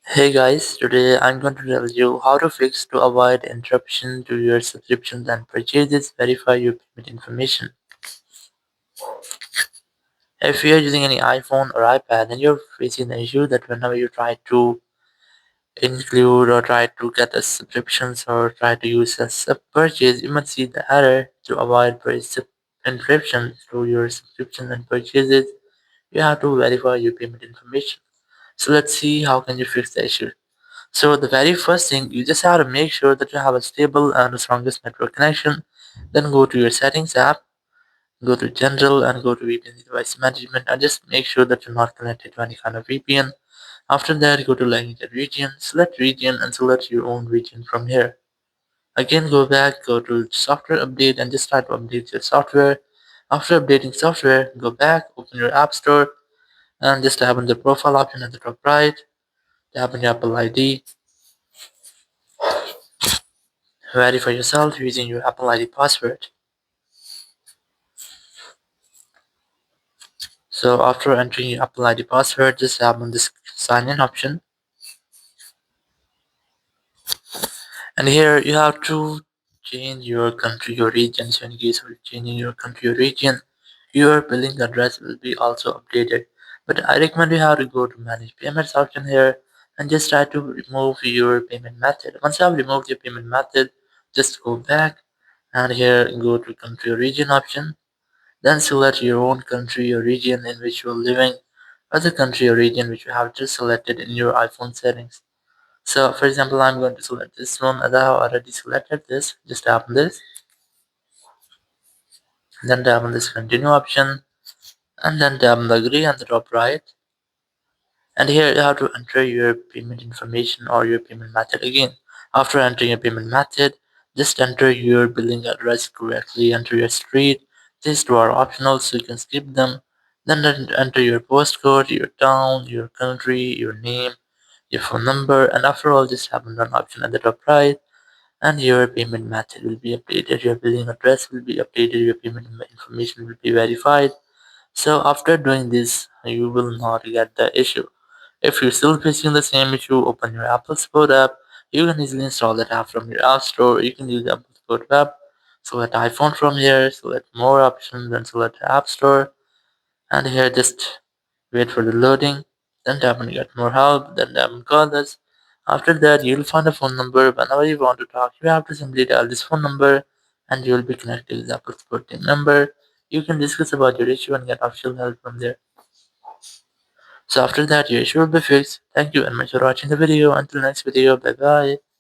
Hey guys, today I'm going to tell you how to fix to avoid interruption to your subscriptions and purchases. Verify your payment information. If you're using any iPhone or iPad and you're facing the issue that whenever you try to include or try to get a subscriptions or try to use a sub purchase, you must see the error. To avoid interruption to your subscriptions and purchases, you have to verify your payment information. So let's see how can you fix the issue. So the very first thing, you just have to make sure that you have a stable and the strongest network connection. Then go to your settings app, go to general and go to VPN device management and just make sure that you're not connected to any kind of VPN. After that, go to language and region, select region and select your own region from here. Again, go back, go to software update and just try to update your software. After updating software, go back, open your app store and just tap on the profile option at the top right, tap on your Apple ID, verify yourself using your Apple ID password. So after entering your Apple ID password, just tap on this sign in option. And here you have to change your country or region. So in case of changing your country or region, your billing address will be also updated. But I recommend you have to go to manage payments option here and just try to remove your payment method. Once you have removed your payment method, just go back and here go to country or region option. Then select your own country or region in which you are living, or the country or region which you have just selected in your iPhone settings. So, for example, I'm going to select this one, and I have already selected this. Just tap on this, then tap on this continue option, and then tap on the agree on the top right. And here you have to enter your payment information or your payment method again. After entering your payment method, just enter your billing address correctly, enter your street. These two are optional, so you can skip them. Then enter your postcode, your town, your country, your name, your phone number, and after all, just have one option at the top right, and your payment method will be updated, your billing address will be updated, your payment information will be verified. So after doing this, you will not get the issue. If you're still facing the same issue, open your Apple Support app. You can easily install that app from your App Store. You can use the Apple Support app. Select iPhone from here, select more options, then select App Store. And here just wait for the loading. Then tap on get more help, then tap on call us. After that, you'll find a phone number. Whenever you want to talk, you have to simply dial this phone number and you'll be connected with the Apple Support team member. You can discuss about your issue and get official help from there. So after that, your issue will be fixed. Thank you very much for watching the video. Until next video, bye bye.